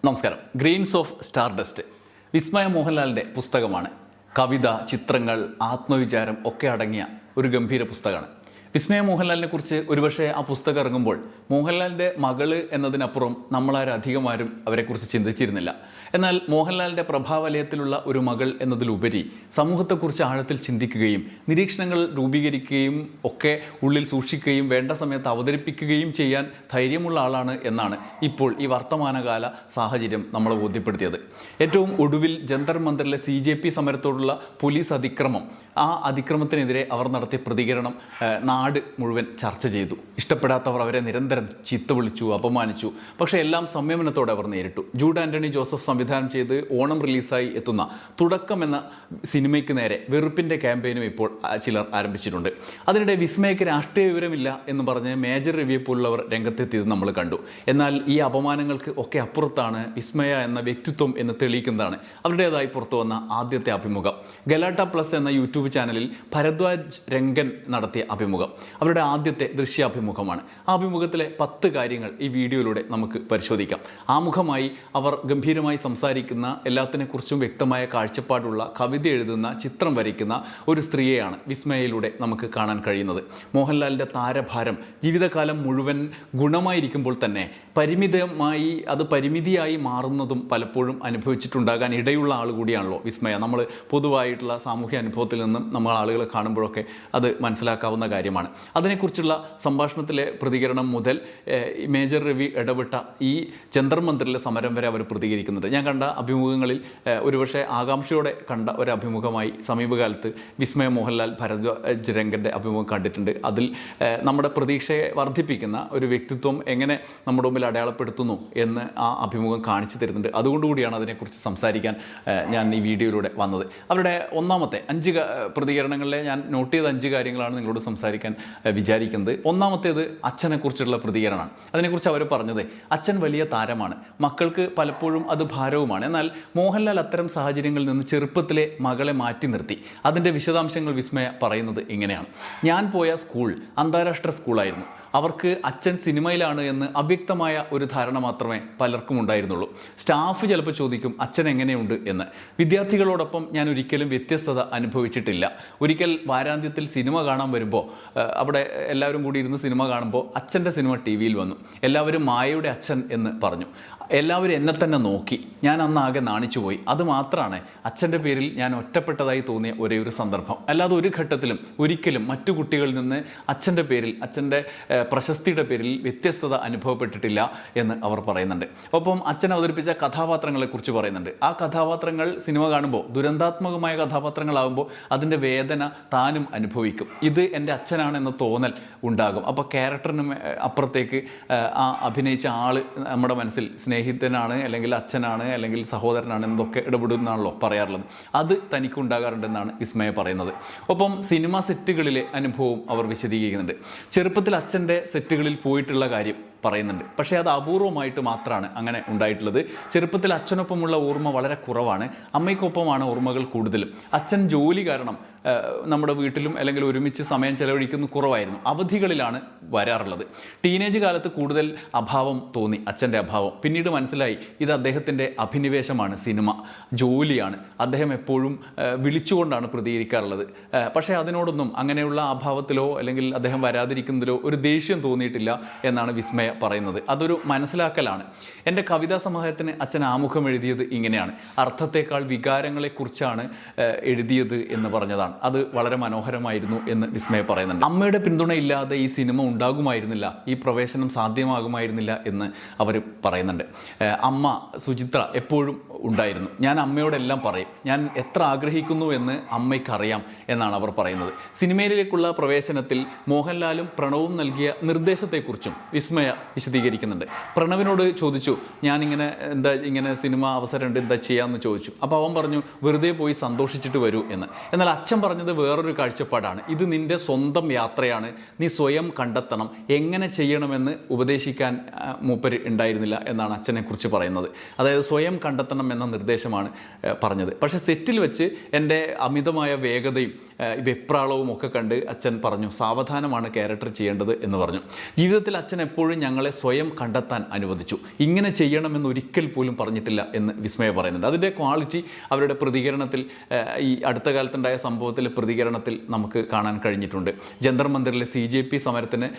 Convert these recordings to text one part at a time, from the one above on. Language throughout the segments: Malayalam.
നമസ്കാരം. ഗ്രെയിൻസ് ഓഫ് സ്റ്റാർഡസ്റ്റ് വിസ്മയ മോഹൻലാലിൻ്റെ പുസ്തകമാണ്. കവിത, ചിത്രങ്ങൾ, ആത്മവിചാരം ഒക്കെ അടങ്ങിയ ഒരു ഗംഭീര പുസ്തകമാണ്. വിസ്മയ മോഹൻലാലിനെ കുറിച്ച് ഒരുപക്ഷെ ആ പുസ്തകം ഇറങ്ങുമ്പോൾ മോഹൻലാലിൻ്റെ മകള് എന്നതിനപ്പുറം നമ്മളാരും അധികമാരും അവരെക്കുറിച്ച് ചിന്തിച്ചിരുന്നില്ല. എന്നാൽ മോഹൻലാലിൻ്റെ പ്രഭാവലയത്തിലുള്ള ഒരു മകൾ എന്നതിലുപരി സമൂഹത്തെക്കുറിച്ച് ആഴത്തിൽ ചിന്തിക്കുകയും നിരീക്ഷണങ്ങൾ രൂപീകരിക്കുകയും ഒക്കെ ഉള്ളിൽ സൂക്ഷിക്കുകയും വേണ്ട സമയത്ത് അവതരിപ്പിക്കുകയും ചെയ്യാൻ ധൈര്യമുള്ള ആളാണ് എന്നാണ് ഇപ്പോൾ ഈ വർത്തമാനകാല സാഹചര്യം നമ്മളെ ബോധ്യപ്പെടുത്തിയത്. ഏറ്റവും ഒടുവിൽ ജന്തർ മന്ദിറിലെ CJP സമരത്തോടുള്ള പോലീസ് അതിക്രമം, ആ അതിക്രമത്തിനെതിരെ അവർ നടത്തിയ പ്രതികരണം നാട് മുഴുവൻ ചർച്ച ചെയ്തു. ഇഷ്ടപ്പെടാത്തവർ അവരെ നിരന്തരം ചീത്ത വിളിച്ചു, അപമാനിച്ചു. പക്ഷേ എല്ലാം സംയമനത്തോടെ അവർ നേരിട്ടു. ജൂഡ് ആൻ്റണി ജോസഫ് സംവിധാനം ചെയ്ത് ഓണം റിലീസായി എത്തുന്ന തുടക്കം എന്ന സിനിമയ്ക്ക് നേരെ വെറുപ്പിൻ്റെ ക്യാമ്പയിനും ഇപ്പോൾ ചിലർ ആരംഭിച്ചിട്ടുണ്ട്. അതിനിടെ വിസ്മയക്ക് രാഷ്ട്രീയ വിവരമില്ല എന്ന് പറഞ്ഞ് മേജർ രവിയെ പോലുള്ളവർ രംഗത്തെത്തിയത് നമ്മൾ കണ്ടു. എന്നാൽ ഈ അപമാനങ്ങൾക്ക് ഒക്കെ അപ്പുറത്താണ് വിസ്മയ എന്ന വ്യക്തിത്വം എന്ന് തെളിയിക്കുന്നതാണ് അവരുടേതായി പുറത്തു വന്ന ആദ്യത്തെ അഭിമുഖം. ഗലാട്ട പ്ലസ് എന്ന യൂട്യൂബ് ചാനലിൽ ഭരദ്വാജ് രംഗൻ നടത്തിയ അഭിമുഖം അവരുടെ ആദ്യത്തെ ദൃശ്യാഭിമുഖമാണ്. ആ അഭിമുഖത്തിലെ 10 കാര്യങ്ങൾ ഈ വീഡിയോയിലൂടെ നമുക്ക് പരിശോധിക്കാം. ആമുഖമായി അവർ ഗംഭീരമായി സംസാരിക്കുന്ന, എല്ലാത്തിനെക്കുറിച്ചും വ്യക്തമായ കാഴ്ചപ്പാടുള്ള, കവിത എഴുതുന്ന, ചിത്രം വരയ്ക്കുന്ന ഒരു സ്ത്രീയെയാണ് വിസ്മയയിലൂടെ നമുക്ക് കാണാൻ കഴിയുന്നത്. മോഹൻലാലിൻ്റെ താരഭാരം ജീവിതകാലം മുഴുവൻ ഗുണമായിരിക്കുമ്പോൾ തന്നെ പരിമിതിയായി മാറുന്നതും പലപ്പോഴും അനുഭവിച്ചിട്ടുണ്ടാകാൻ ഇടയുള്ള ആൾ കൂടിയാണല്ലോ വിസ്മയ. നമ്മൾ പൊതുവായിട്ടുള്ള സാമൂഹ്യ അനുഭവത്തിൽ നിന്നും നമ്മൾ ആളുകളെ കാണുമ്പോഴൊക്കെ അത് മനസ്സിലാക്കാവുന്ന കാര്യമാണ്. അതിനെക്കുറിച്ചുള്ള സംഭാഷണത്തിലെ പ്രതികരണം മുതൽ മേജർ രവി ഇടപെട്ട ഈ ജന്തർ മന്ദിറിലെ സമരം വരെ അവർ പ്രതികരിക്കുന്നുണ്ട്. ഞാൻ കണ്ട അഭിമുഖങ്ങളിൽ ഒരുപക്ഷെ ആകാംക്ഷയോടെ കണ്ട ഒരു അഭിമുഖമായി സമീപകാലത്ത് വിസ്മയ മോഹൻലാൽ ഭരദ്വാജ് രംഗൻ്റെ അഭിമുഖം കണ്ടിട്ടുണ്ട്. അതിൽ നമ്മുടെ പ്രതീക്ഷയെ വർദ്ധിപ്പിക്കുന്ന ഒരു വ്യക്തിത്വം എങ്ങനെ നമ്മുടെ മുമ്പിൽ അടയാളപ്പെടുത്തുന്നു എന്ന് ആ അഭിമുഖം കാണിച്ചു തരുന്നുണ്ട്. അതുകൊണ്ടുകൂടിയാണ് അതിനെക്കുറിച്ച് സംസാരിക്കാൻ ഞാൻ ഈ വീഡിയോയിലൂടെ വന്നത്. അവരുടെ ഒന്നാമത്തെ 5 പ്രതികരണങ്ങളിലെ ഞാൻ നോട്ട് ചെയ്ത 5 കാര്യങ്ങളാണ് നിങ്ങളോട് സംസാരിക്കാൻ വിചാരിക്കുന്നത്. ഒന്നാമത്തേത് അച്ഛനെക്കുറിച്ചുള്ള പ്രതികരണമാണ്. അതിനെക്കുറിച്ച് അവർ പറഞ്ഞത്, അച്ഛൻ വലിയ താരമാണ്, മക്കൾക്ക് പലപ്പോഴും അത് ഭാരവുമാണ്. എന്നാൽ മോഹൻലാൽ അത്തരം സാഹചര്യങ്ങളിൽ നിന്ന് ചെറുപ്പത്തിലെ മകളെ മാറ്റി നിർത്തി. അതിൻ്റെ വിശദാംശങ്ങൾ വിസ്മയ പറയുന്നത് ഇങ്ങനെയാണ്. ഞാൻ പോയ സ്കൂൾ അന്താരാഷ്ട്ര സ്കൂളായിരുന്നു. അവർക്ക് അച്ഛൻ സിനിമയിലാണ് എന്ന് അവ്യക്തമായ ഒരു ധാരണ മാത്രമേ പലർക്കും ഉണ്ടായിരുന്നുള്ളൂ. സ്റ്റാഫ് ചിലപ്പോൾ ചോദിക്കും അച്ഛൻ എങ്ങനെയുണ്ട് എന്ന്. വിദ്യാർത്ഥികളോടൊപ്പം ഞാൻ ഒരിക്കലും വ്യത്യസ്തത അനുഭവിച്ചിട്ടില്ല. ഒരിക്കൽ വാരാന്ത്യത്തിൽ സിനിമ കാണാൻ വരുമ്പോൾ അവിടെ എല്ലാവരും കൂടി ഇരുന്ന് സിനിമ കാണുമ്പോൾ അച്ഛൻ്റെ സിനിമ TV-യിൽ വന്നു. എല്ലാവരും മായയുടെ അച്ഛൻ എന്ന് പറഞ്ഞു. എല്ലാവരും എന്നെ തന്നെ നോക്കി. ഞാൻ അന്ന് ആകെ നാണിച്ചുപോയി. അതുമാത്രമാണ് അച്ഛൻ്റെ പേരിൽ ഞാൻ ഒറ്റപ്പെട്ടതായി തോന്നിയ ഒരേ ഒരു സന്ദർഭം. അല്ലാതെ ഒരു ഘട്ടത്തിലും ഒരിക്കലും മറ്റു കുട്ടികളിൽ നിന്ന് അച്ഛൻ്റെ പേരിൽ, അച്ഛൻ്റെ പ്രശസ്തിയുടെ പേരിൽ വ്യത്യസ്തത അനുഭവപ്പെട്ടിട്ടില്ല എന്ന് അവർ പറയുന്നുണ്ട്. ഒപ്പം അച്ഛൻ അവതരിപ്പിച്ച കഥാപാത്രങ്ങളെക്കുറിച്ച് പറയുന്നുണ്ട്. ആ കഥാപാത്രങ്ങൾ സിനിമ കാണുമ്പോൾ ദുരന്താത്മകമായ കഥാപാത്രങ്ങളാകുമ്പോൾ അതിൻ്റെ വേദന താനും അനുഭവിക്കും. ഇത് എൻ്റെ അച്ഛനാണെന്ന തോന്നൽ ഉണ്ടാകും. അപ്പോൾ ക്യാരക്ടറിന് അപ്പുറത്തേക്ക് ആ അഭിനയിച്ച ആൾ നമ്മുടെ മനസ്സിൽ സ്നേഹിതനാണ്, അല്ലെങ്കിൽ അച്ഛനാണ്, അല്ലെങ്കിൽ സഹോദരനാണ് എന്നൊക്കെ ഇടപെടുന്നാണല്ലോ പറയാറുള്ളത്. അത് തനിക്കുണ്ടാകാറുണ്ടെന്നാണ് വിസ്മയ പറയുന്നത്. ഒപ്പം സിനിമ സെറ്റുകളിലെ അനുഭവം അവർ വിശദീകരിക്കുന്നുണ്ട്. ചെറുപ്പത്തിൽ അച്ഛൻ്റെ സെറ്റുകളിൽ പോയിട്ടുള്ള കാര്യം പറയുന്നുണ്ട്. പക്ഷേ അത് അപൂർവമായിട്ട് മാത്രമാണ് അങ്ങനെ ഉണ്ടായിട്ടുള്ളത്. ചെറുപ്പത്തിൽ അച്ഛനൊപ്പമുള്ള ഓർമ്മ വളരെ കുറവാണ്. അമ്മയ്ക്കൊപ്പമാണ് ഓർമ്മകൾ കൂടുതലും. അച്ഛൻ ജോലി കാരണം നമ്മുടെ വീട്ടിലും അല്ലെങ്കിൽ ഒരുമിച്ച് സമയം ചെലവഴിക്കുന്ന കുറവായിരുന്നു. അവധികളിലാണ് വരാറുള്ളത്. ടീനേജ് കാലത്ത് കൂടുതൽ അഭാവം തോന്നി, അച്ഛൻ്റെ അഭാവം. പിന്നീട് മനസ്സിലായി ഇത് അദ്ദേഹത്തിൻ്റെ അഭിനിവേശമാണ്, സിനിമ, ജോലിയാണ്. അദ്ദേഹം എപ്പോഴും വിളിച്ചുകൊണ്ടാണ് പ്രതികരിക്കാറുള്ളത്. പക്ഷേ അതിനോടൊന്നും അങ്ങനെയുള്ള അഭാവത്തിലോ അല്ലെങ്കിൽ അദ്ദേഹം വരാതിരിക്കുന്നതിലോ ഒരു ദേഷ്യം തോന്നിയിട്ടില്ല എന്നാണ് വിസ്മയ പറയുന്നത്. അതൊരു മനസ്സിലാക്കലാണ്. എൻ്റെ കവിതാ സമാഹാരത്തിന് അച്ഛൻ ആമുഖം എഴുതിയത് ഇങ്ങനെയാണ്: അർത്ഥത്തെക്കാൾ വികാരങ്ങളെക്കുറിച്ചാണ് എഴുതിയത് എന്ന് പറഞ്ഞതാണ്. അത് വളരെ മനോഹരമായിരുന്നു എന്ന് വിസ്മയ പറയുന്നുണ്ട്. അമ്മയുടെ പിന്തുണയില്ലാതെ ഈ സിനിമ ഉണ്ടാകുമായിരുന്നില്ല, ഈ പ്രവേശനം സാധ്യമാകുമായിരുന്നില്ല എന്ന് അവർ പറയുന്നുണ്ട്. അമ്മ സുചിത്ര എപ്പോഴും ഉണ്ടായിരുന്നു. ഞാൻ അമ്മയോടെല്ലാം പറയും, ഞാൻ എത്ര ആഗ്രഹിക്കുന്നു എന്ന് അമ്മയ്ക്കറിയാം എന്നാണ് അവർ പറയുന്നത്. സിനിമയിലേക്കുള്ള പ്രവേശനത്തിൽ മോഹൻലാലും പ്രണവും നൽകിയ നിർദ്ദേശത്തെക്കുറിച്ചും വിസ്മയ വിശദീകരിക്കുന്നുണ്ട്. പ്രണവിനോട് ചോദിച്ചു, ഞാനിങ്ങനെ ഇങ്ങനെ സിനിമ അവസരമുണ്ട്, എന്താ ചെയ്യാമെന്ന് ചോദിച്ചു. അപ്പോൾ അവൻ പറഞ്ഞു, വെറുതെ പോയി സന്തോഷിച്ചിട്ട് വരൂ എന്ന്. എന്നാൽ അച്ഛൻ പറഞ്ഞത് വേറൊരു കാഴ്ചപ്പാടാണ്. ഇത് നിൻ്റെ സ്വന്തം യാത്രയാണ്, നീ സ്വയം കണ്ടെത്തണം, എങ്ങനെ ചെയ്യണമെന്ന് ഉപദേശിക്കാൻ മൂപ്പര് ഉണ്ടായിരുന്നില്ല എന്നാണ് അച്ഛനെക്കുറിച്ച് പറയുന്നത്. അതായത് സ്വയം കണ്ടെത്തണം എന്ന നിർദ്ദേശമാണ് പറഞ്ഞത്. പക്ഷേ സെറ്റിൽ വെച്ച് എൻ്റെ അമിതമായ വേഗതയും വെപ്രാളവും ഒക്കെ കണ്ട് അച്ഛൻ പറഞ്ഞു, സാവധാനമാണ് ക്യാരക്ടർ ചെയ്യേണ്ടത് എന്ന് പറഞ്ഞു. ജീവിതത്തിൽ അച്ഛൻ എപ്പോഴും ഞങ്ങളെ സ്വയം കണ്ടെത്താൻ അനുവദിച്ചു, ഇങ്ങനെ ചെയ്യണമെന്ന് ഒരിക്കൽ പോലും പറഞ്ഞിട്ടില്ല എന്ന് വിസ്മയ പറയുന്നുണ്ട്. അതിൻ്റെ ക്വാളിറ്റി അവരുടെ പ്രതികരണത്തിൽ, ഈ അടുത്ത കാലത്തുണ്ടായ സംഭവത്തിലെ പ്രതികരണത്തിൽ നമുക്ക് കാണാൻ കഴിഞ്ഞിട്ടുണ്ട്. ജന്തർ മന്ദിറിലെ CJP സമരത്തിന്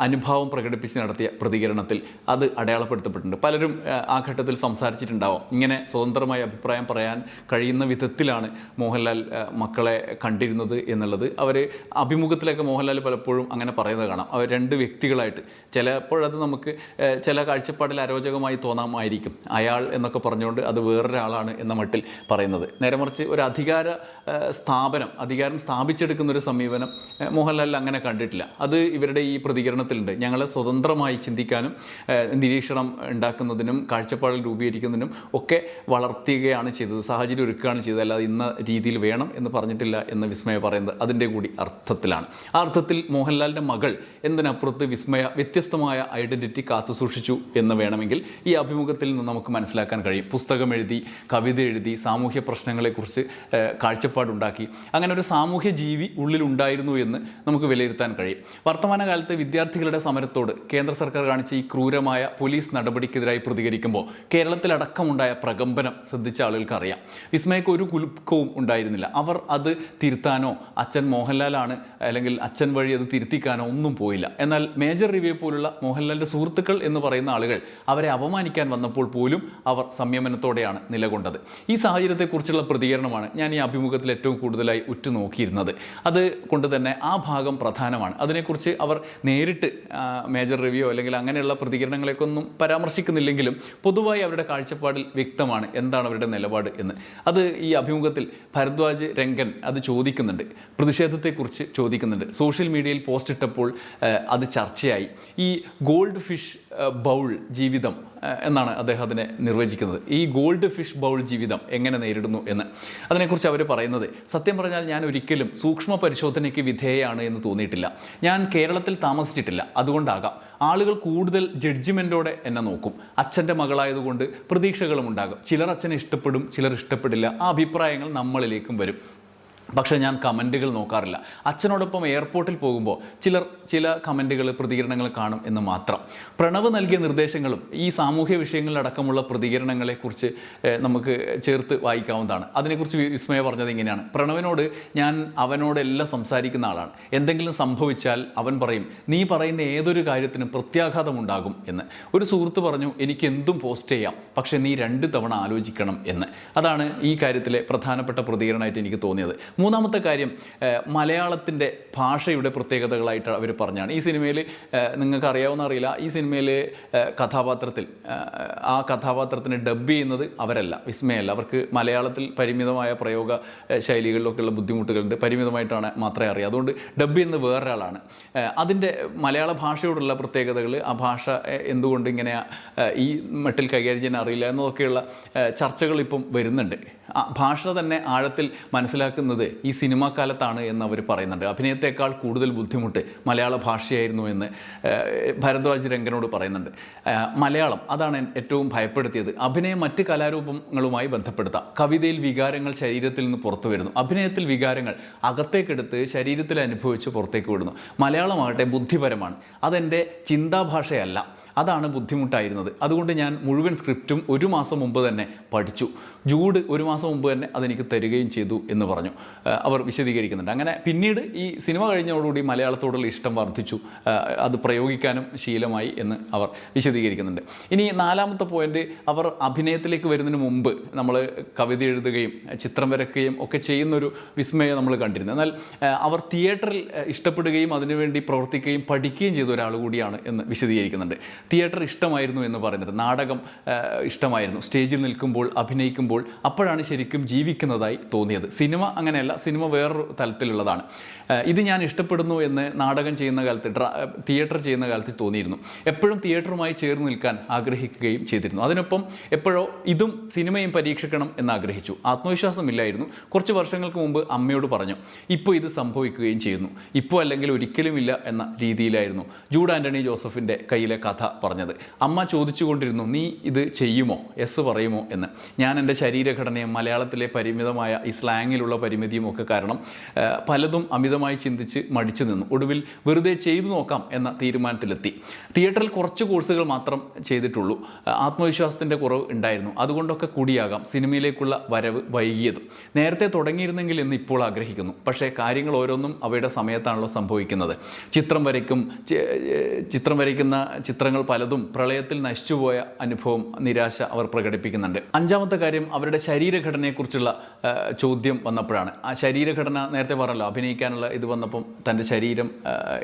അനുഭാവം പ്രകടിപ്പിച്ച് നടത്തിയ പ്രതികരണത്തിൽ അത് അടയാളപ്പെടുത്തപ്പെട്ടിട്ടുണ്ട്. പലരും ആ ഘട്ടത്തിൽ സംസാരിച്ചിട്ടുണ്ടാവാം, ഇങ്ങനെ സ്വതന്ത്രമായ അഭിപ്രായം പറയാൻ കഴിയുന്ന വിധത്തിലാണ് മോഹൻലാൽ മക്കളെ കണ്ടിരുന്നത് എന്നുള്ളത്. അവർ അഭിമുഖത്തിലൊക്കെ മോഹൻലാൽ പലപ്പോഴും അങ്ങനെ പറയുന്നത് കാണാം. അവർ രണ്ട് വ്യക്തികളായിട്ട്, ചിലപ്പോഴത് നമുക്ക് ചില കാഴ്ചപ്പാടിൽ അരോചകമായി തോന്നാമായിരിക്കും, അയാൾ എന്നൊക്കെ പറഞ്ഞുകൊണ്ട് അത് വേറൊരാളാണ് എന്ന മട്ടിൽ പറയുന്നത്. നേരെ മറിച്ച് ഒരു അധികാരം സ്ഥാപിച്ചെടുക്കുന്ന ഒരു സമീപനം മോഹൻലാൽ അങ്ങനെ കണ്ടിട്ടില്ല. അത് ഇവരുടെ ഈ പ്രതികരണത്തിലുണ്ട്. ഞങ്ങളെ സ്വതന്ത്രമായി ചിന്തിക്കാനും നിരീക്ഷണം ഉണ്ടാക്കുന്നതിനും കാഴ്ചപ്പാടിൽ രൂപീകരിക്കുന്നതിനും ഒക്കെ വളർത്തുകയാണ് ചെയ്തത്, സാഹചര്യം ഒരുക്കുകയാണ് ചെയ്തത്, അല്ലാതെ ഇന്ന രീതിയിൽ വേണം എന്ന് പറഞ്ഞിട്ടില്ല എന്ന് വിസ്മയ പറയുന്നത് അതിൻ്റെ കൂടി അർത്ഥത്തിലാണ്. ആ അർത്ഥത്തിൽ മോഹൻലാലിൻ്റെ മകൾ എന്നതിനപ്പുറത്ത് വിസ്മയ വ്യത്യസ്തമായ ഐഡൻറ്റിറ്റി കാത്തു സൂക്ഷിച്ചു എന്ന് വേണമെങ്കിൽ ഈ അഭിമുഖത്തിൽ നിന്ന് നമുക്ക് മനസ്സിലാക്കാൻ കഴിയും. പുസ്തകം എഴുതി, കവിത എഴുതി, സാമൂഹ്യ പ്രശ്നങ്ങളെക്കുറിച്ച് കാഴ്ചപ്പാടുണ്ടാക്കി, അങ്ങനെ ഒരു സാമൂഹ്യ ജീവി ഉള്ളിലുണ്ടായിരുന്നു എന്ന് നമുക്ക് വിലയിരുത്താൻ കഴിയും. വർത്തമാനകാലത്ത് വിദ്യാർത്ഥികളുടെ സമരത്തോട് കേന്ദ്ര സർക്കാർ കാണിച്ച ഈ ക്രൂരമായ പോലീസ് നടപടിക്കെതിരായി പ്രതികരിക്കുമ്പോൾ കേരളത്തിലടക്കമുണ്ടായ പ്രകമ്പനം ശ്രദ്ധിച്ച ആളുകൾക്ക് അറിയാം. വിസ്മയക്ക് ഒരു കുലുക്കവും ഉണ്ടായിരുന്നില്ല. അവർ അത് തിരുത്താനോ അച്ഛൻ മോഹൻലാലാണ് അല്ലെങ്കിൽ അച്ഛൻ വഴി അത് തിരുത്തിക്കാനോ ഒന്നും പോയില്ല. എന്നാൽ മേജർ റിവ്യൂ പോലുള്ള മോഹൻലാലിൻ്റെ സുഹൃത്തുക്കൾ എന്ന് പറയുന്ന ആളുകൾ അവരെ അപമാനിക്കാൻ വന്നപ്പോൾ പോലും അവർ സംയമനത്തോടെയാണ് നിലകൊണ്ടത്. ഈ സാഹചര്യത്തെക്കുറിച്ചുള്ള പ്രതികരണമാണ് ഞാൻ ഈ അഭിമുഖത്തിൽ ഏറ്റവും കൂടുതലായി ഉറ്റുനോക്കിയിരുന്നത്. അത് കൊണ്ട് തന്നെ ആ ഭാഗം പ്രധാനമാണ്. അതിനെക്കുറിച്ച് അവർ നേരിട്ട് മേജർ റിവ്യൂ അല്ലെങ്കിൽ അങ്ങനെയുള്ള പ്രതികരണങ്ങളെക്കൊന്നും പരാമർശിക്കുന്നില്ലെങ്കിലും പൊതുവായി അവരുടെ കാഴ്ചപ്പാടിൽ വ്യക്തമാണ് എന്താണ് അവരുടെ നിലപാട് എന്ന്. അത് ഈ അഭിമുഖത്തിൽ ഭരദ്വാജ് രംഗൻ അത് ചോദിക്കുന്നുണ്ട്, പ്രതിഷേധത്തെക്കുറിച്ച് ചോദിക്കുന്നുണ്ട്. സോഷ്യൽ മീഡിയയിൽ പോസ്റ്റ് ഇട്ടപ്പോൾ അത് ചർച്ചയായി. ഈ ഗോൾഡ് ഫിഷ് ബൗൾ ജീവിതം എന്നാണ് അദ്ദേഹം അതിനെ നിർവചിക്കുന്നത്. ഈ ഗോൾഡ് ഫിഷ് ബൗൾ ജീവിതം എങ്ങനെ നേരിടുന്നു എന്ന് അതിനെക്കുറിച്ച് അവർ പറയുന്നത്, സത്യം പറഞ്ഞാൽ ഞാൻ ഒരിക്കലും സൂക്ഷ്മ പരിശോധനയ്ക്ക് വിധേയയാണ് എന്ന് തോന്നിയിട്ടില്ല. ഞാൻ കേരളത്തിൽ താമസിച്ചിട്ടില്ല, അതുകൊണ്ടാകാം ആളുകൾ കൂടുതൽ ജഡ്ജിമെൻറ്റോടെ എന്നെ നോക്കും. അച്ഛൻ്റെ മകളായതുകൊണ്ട് പ്രതീക്ഷകളും ഉണ്ടാകും. ചിലർ അച്ഛനെ ഇഷ്ടപ്പെടും, ചിലർ ഇഷ്ടപ്പെടില്ല. ആ അഭിപ്രായങ്ങൾ നമ്മളിലേക്കും വരും. പക്ഷേ ഞാൻ കമൻറ്റുകൾ നോക്കാറില്ല. അച്ഛനോടൊപ്പം എയർപോർട്ടിൽ പോകുമ്പോൾ ചില കമൻറ്റുകൾ, പ്രതികരണങ്ങൾ കാണും എന്ന് മാത്രം. പ്രണവ് നൽകിയ നിർദ്ദേശങ്ങളും ഈ സാമൂഹ്യ വിഷയങ്ങളിലടക്കമുള്ള പ്രതികരണങ്ങളെക്കുറിച്ച് നമുക്ക് ചേർത്ത് വായിക്കാവുന്നതാണ്. അതിനെക്കുറിച്ച് വിസ്മയ പറഞ്ഞത് ഇങ്ങനെയാണ്: പ്രണവിനോട് ഞാൻ അവനോടെല്ലാം സംസാരിക്കുന്ന ആളാണ്. എന്തെങ്കിലും സംഭവിച്ചാൽ അവൻ പറയും, നീ പറയുന്ന ഏതൊരു കാര്യത്തിനും പ്രത്യാഘാതമുണ്ടാകും എന്ന്. ഒരു സുഹൃത്ത് പറഞ്ഞു, എനിക്ക് എന്തും പോസ്റ്റ് ചെയ്യാം, പക്ഷേ നീ 2 തവണ ആലോചിക്കണം എന്ന്. അതാണ് ഈ കാര്യത്തിലെ പ്രധാനപ്പെട്ട പ്രതികരണമായിട്ട് എനിക്ക് തോന്നിയത്. മൂന്നാമത്തെ കാര്യം, മലയാളത്തിൻ്റെ ഭാഷയുടെ പ്രത്യേകതകളായിട്ട് അവർ പറഞ്ഞാണ്. ഈ സിനിമയിൽ നിങ്ങൾക്ക് അറിയാവുന്ന അറിയില്ല, ഈ സിനിമയിൽ കഥാപാത്രത്തിൽ ആ കഥാപാത്രത്തിന് ഡബ് ചെയ്യുന്നത് അവരല്ല, വിസ്മയല്ല. അവർക്ക് മലയാളത്തിൽ പരിമിതമായ പ്രയോഗ ശൈലികളിലൊക്കെയുള്ള ബുദ്ധിമുട്ടുകളുണ്ട്, പരിമിതമായിട്ടാണ് മാത്രമേ അറിയാം. അതുകൊണ്ട് ഡബ് ചെയ്യുന്നത് വേറൊരാളാണ്. അതിൻ്റെ മലയാള ഭാഷയോടുള്ള പ്രത്യേകതകൾ, ആ ഭാഷ എന്തുകൊണ്ട് ഇങ്ങനെ ഈ മട്ടിൽ കൈകാര്യം ചെയ്യാൻ അറിയില്ല എന്നതൊക്കെയുള്ള ചർച്ചകൾ ഇപ്പം വരുന്നുണ്ട്. ഭാഷ തന്നെ ആഴത്തിൽ മനസ്സിലാക്കുന്നത് ഈ സിനിമാ കാലത്താണ് എന്ന് അവർ പറയുന്നുണ്ട്. അഭിനയത്തെക്കാൾ കൂടുതൽ ബുദ്ധിമുട്ട് മലയാള ഭാഷയായിരുന്നു എന്ന് ഭരദ്വാജ് രംഗനോട് പറയുന്നുണ്ട്. മലയാളം അതാണ് ഏറ്റവും ഭയപ്പെടുത്തിയത്. അഭിനയം മറ്റ് കലാരൂപങ്ങളുമായി ബന്ധപ്പെടുത്താം. കവിതയിൽ വികാരങ്ങൾ ശരീരത്തിൽ നിന്ന് പുറത്തു വരുന്നു, അഭിനയത്തിൽ വികാരങ്ങൾ അകത്തേക്കെടുത്ത് ശരീരത്തിൽ അനുഭവിച്ച് പുറത്തേക്ക് വിടുന്നു. മലയാളമാകട്ടെ ബുദ്ധിപരമാണ്, അതെൻ്റെ ചിന്താഭാഷയല്ല. അതാണ് ബുദ്ധിമുട്ടായിരുന്നത്. അതുകൊണ്ട് ഞാൻ മുഴുവൻ സ്ക്രിപ്റ്റും 1 മാസം മുമ്പ് തന്നെ പഠിച്ചു. ജൂഡ് 1 മാസം മുമ്പ് തന്നെ അതെനിക്ക് തരികയും ചെയ്തു എന്ന് പറഞ്ഞു അവർ വിശദീകരിക്കുന്നുണ്ട്. അങ്ങനെ പിന്നീട് ഈ സിനിമ കഴിഞ്ഞതോടുകൂടി മലയാളത്തോടുള്ള ഇഷ്ടം വർദ്ധിച്ചു, അത് പ്രയോഗിക്കാനും ശീലമായി എന്ന് അവർ വിശദീകരിക്കുന്നുണ്ട്. ഇനി 4ാമത്തെ പോയിന്റ്, അവർ അഭിനയത്തിലേക്ക് വരുന്നതിന് മുമ്പ് നമ്മൾ കവിത എഴുതുകയും ചിത്രം വരയ്ക്കുകയും ഒക്കെ ചെയ്യുന്നൊരു വിസ്മയം നമ്മൾ കണ്ടിരുന്നു. എന്നാൽ അവർ തിയേറ്ററിൽ ഇഷ്ടപ്പെടുകയും അതിനുവേണ്ടി പ്രവർത്തിക്കുകയും പഠിക്കുകയും ചെയ്ത ഒരാൾ കൂടിയാണ് എന്ന് വിശദീകരിക്കുന്നുണ്ട്. തിയേറ്റർ ഇഷ്ടമായിരുന്നു എന്ന് പറയുന്നത്, നാടകം ഇഷ്ടമായിരുന്നു, സ്റ്റേജിൽ നിൽക്കുമ്പോൾ അഭിനയിക്കുമ്പോൾ അപ്പോഴാണ് ശരിക്കും ജീവിക്കുന്നതായി തോന്നിയത്. സിനിമ അങ്ങനെയല്ല, സിനിമ വേറൊരു തലത്തിലുള്ളതാണ്. ഇത് ഞാൻ ഇഷ്ടപ്പെടുന്നു എന്ന് നാടകം ചെയ്യുന്ന കാലത്ത്, തിയേറ്റർ ചെയ്യുന്ന കാലത്ത് തോന്നിയിരുന്നു. എപ്പോഴും തിയേറ്ററുമായി ചേർന്ന് നിൽക്കാൻ ആഗ്രഹിക്കുകയും ചെയ്തിരുന്നു. അതിനൊപ്പം എപ്പോഴോ ഇതും സിനിമയും പരീക്ഷിക്കണം എന്നാഗ്രഹിച്ചു. ആത്മവിശ്വാസമില്ലായിരുന്നു. കുറച്ച് വർഷങ്ങൾക്ക് മുമ്പ് അമ്മയോട് പറഞ്ഞു, ഇപ്പോൾ ഇത് സംഭവിക്കുകയും ചെയ്യുന്നു, ഇപ്പോൾ അല്ലെങ്കിൽ ഒരിക്കലുമില്ല എന്ന രീതിയിലായിരുന്നു ജൂഡ് ആൻ്റണി ജോസഫിൻ്റെ കയ്യിലെ കഥ പറഞ്ഞത്. അമ്മ ചോദിച്ചുകൊണ്ടിരുന്നു, നീ ഇത് ചെയ്യുമോ, യെസ് പറയുമോ എന്ന്. ഞാൻ എൻ്റെ ശരീരഘടനയും മലയാളത്തിലെ പരിമിതമായ ഈ സ്ലാങ്ങിലുള്ള പരിമിതിയും ഒക്കെ കാരണം പലതും അമിതമായി ചിന്തിച്ച് മടിച്ചു നിന്നു. ഒടുവിൽ വെറുതെ ചെയ്തു നോക്കാം എന്ന തീരുമാനത്തിലെത്തി. തിയേറ്ററിൽ കുറച്ച് കോഴ്സുകൾ മാത്രം ചെയ്തിട്ടുള്ളൂ. ആത്മവിശ്വാസത്തിൻ്റെ കുറവ് ഉണ്ടായിരുന്നു. അതുകൊണ്ടൊക്കെ കൂടിയാകാം സിനിമയിലേക്കുള്ള വരവ് വൈകിയതും. നേരത്തെ തുടങ്ങിയിരുന്നെങ്കിൽ എന്ന് ഇപ്പോൾ ആഗ്രഹിക്കുന്നു. പക്ഷേ കാര്യങ്ങൾ ഓരോന്നും അവയുടെ സമയത്താണല്ലോ സംഭവിക്കുന്നത്. ചിത്രം വരയ്ക്കുന്ന ചിത്രങ്ങൾ പലതും പ്രളയത്തിൽ നശിച്ചുപോയ അനുഭവം, നിരാശ അവർ പ്രകടിപ്പിക്കുന്നുണ്ട്. അഞ്ചാമത്തെ കാര്യം അവരുടെ ശരീരഘടനയെക്കുറിച്ചുള്ള ചോദ്യം വന്നപ്പോഴാണ്. ആ ശരീരഘടന നേരത്തെ പറഞ്ഞല്ലോ, അഭിനയിക്കാനുള്ള ഇത് വന്നപ്പം തൻ്റെ ശരീരം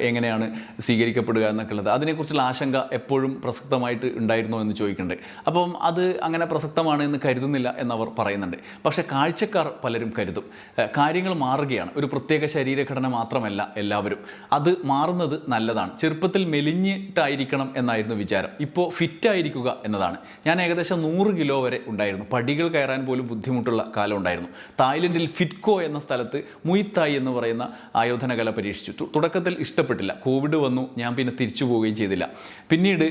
എങ്ങനെയാണ് സ്വീകരിക്കപ്പെടുക എന്നൊക്കെ ഉള്ളത്, അതിനെക്കുറിച്ചുള്ള ആശങ്ക എപ്പോഴും പ്രസക്തമായിട്ട് ഉണ്ടായിരുന്നോ എന്ന് ചോദിക്കുന്നുണ്ട്. അപ്പം അത് അങ്ങനെ പ്രസക്തമാണ് എന്ന് കരുതുന്നില്ല എന്നവർ പറയുന്നുണ്ട്. പക്ഷേ കാഴ്ചക്കാർ പലരും കരുതും. കാര്യങ്ങൾ മാറുകയാണ്. ഒരു പ്രത്യേക ശരീരഘടന മാത്രമല്ല എല്ലാവരും. അത് മാറുന്നത് നല്ലതാണ്. ചെറുപ്പത്തിൽ മെലിഞ്ഞിട്ടായിരിക്കണം എന്നായിരുന്നു വിചാരം. ഇപ്പോൾ ഫിറ്റായിരിക്കുക എന്നതാണ്. ഞാൻ ഏകദേശം 100 കിലോ വരെ ഉണ്ടായിരുന്നു. പടികൾ കയറാൻ പോലും ബുദ്ധിമുട്ടുള്ള കാലം ഉണ്ടായിരുന്നു. തായ്ലൻഡിൽ ഫിറ്റ്കോ എന്ന സ്ഥലത്ത് മുയ്തായ് എന്ന് പറയുന്ന ആയോധന കല പരീക്ഷിച്ചു. തുടക്കത്തിൽ ഇഷ്ടപ്പെട്ടില്ല. കോവിഡ് വന്നു. ഞാൻ പിന്നെ തിരിച്ചു പോവുകയും ചെയ്തില്ല. പിന്നീട്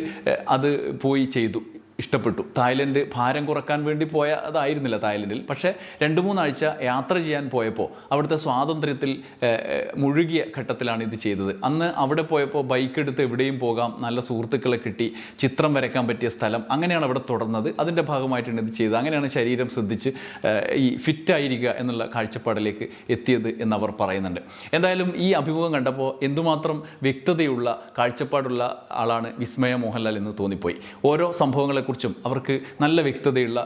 അത് പോയി ചെയ്തു. ഇഷ്ടപ്പെട്ടു. തായ്ലൻഡ് ഭാരം കുറക്കാൻ വേണ്ടി പോയതായിരുന്നില്ല തായ്ലൻഡിൽ. പക്ഷേ 2-3 ആഴ്ച യാത്ര ചെയ്യാൻ പോയപ്പോൾ അവിടുത്തെ സ്വാതന്ത്ര്യത്തിൽ മുഴുകിയ ഘട്ടത്തിലാണ് ഇത് ചെയ്തത്. അന്ന് അവിടെ പോയപ്പോൾ ബൈക്ക് എടുത്ത് എവിടെയും പോകാം, നല്ല സുഹൃത്തുക്കളെ കിട്ടി, ചിത്രം വരയ്ക്കാൻ പറ്റിയ സ്ഥലം, അങ്ങനെയാണ് അവിടെ തുടർന്നത്. അതിൻ്റെ ഭാഗമായിട്ടാണ് ഇത് ചെയ്തത്. അങ്ങനെയാണ് ശരീരം ശ്രദ്ധിച്ച് ഈ ഫിറ്റായിരിക്കുക എന്നുള്ള കാഴ്ചപ്പാടിലേക്ക് എത്തിയത് എന്നവർ പറയുന്നുണ്ട്. എന്തായാലും ഈ അഭിമുഖം കണ്ടപ്പോൾ എന്തുമാത്രം വ്യക്തതയുള്ള കാഴ്ചപ്പാടുള്ള ആളാണ് വിസ്മയ മോഹൻലാൽ എന്ന് തോന്നിപ്പോയി. ഓരോ സംഭവങ്ങളെ കുറിച്ചും അവർക്ക് നല്ല വ്യക്തതയുള്ള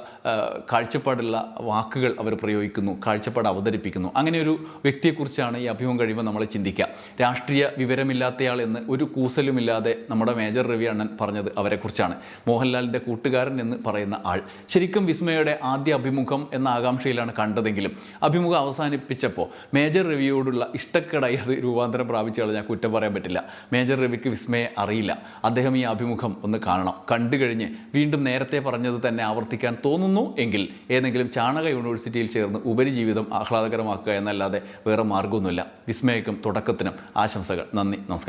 കാഴ്ചപ്പാടുള്ള വാക്കുകൾ അവർ പ്രയോഗിക്കുന്നു, കാഴ്ചപ്പാട് അവതരിപ്പിക്കുന്നു. അങ്ങനെ ഒരു വ്യക്തിയെക്കുറിച്ചാണ് ഈ അഭിമുഖം കഴിയുമ്പോൾ നമ്മൾ ചിന്തിക്കുക. രാഷ്ട്രീയ വിവരമില്ലാത്തയാൾ എന്ന് ഒരു കൂസലുമില്ലാതെ നമ്മുടെ മേജർ രവി അണ്ണൻ പറഞ്ഞത് അവരെക്കുറിച്ചാണ്. മോഹൻലാലിൻ്റെ കൂട്ടുകാരൻ എന്ന് പറയുന്ന ആൾ. ശരിക്കും വിസ്മയയുടെ ആദ്യ അഭിമുഖം എന്ന ആകാംക്ഷയിലാണ് കണ്ടതെങ്കിലും അഭിമുഖം അവസാനിപ്പിച്ചപ്പോൾ മേജർ രവിയോടുള്ള ഇഷ്ടക്കേടായി അത് രൂപാന്തരം പ്രാപിച്ച ഞാൻ കുറ്റം പറയാൻ പറ്റില്ല. മേജർ രവിക്ക് വിസ്മയെ അറിയില്ല. അദ്ദേഹം ഈ അഭിമുഖം ഒന്ന് കാണണം. കണ്ടു കഴിഞ്ഞ് വീണ്ടും നേരത്തെ പറഞ്ഞത് തന്നെ ആവർത്തിക്കാൻ തോന്നുന്നു എങ്കിൽ ഏതെങ്കിലും ചാണക യൂണിവേഴ്സിറ്റിയിൽ ചേർന്ന് ഉപരിജീവിതം ആഹ്ലാദകരമാക്കുക എന്നല്ലാതെ വേറെ മാർഗമൊന്നുമില്ല. വിസ്മയക്കും തുടക്കത്തിനും ആശംസകൾ. നന്ദി, നമസ്കാരം.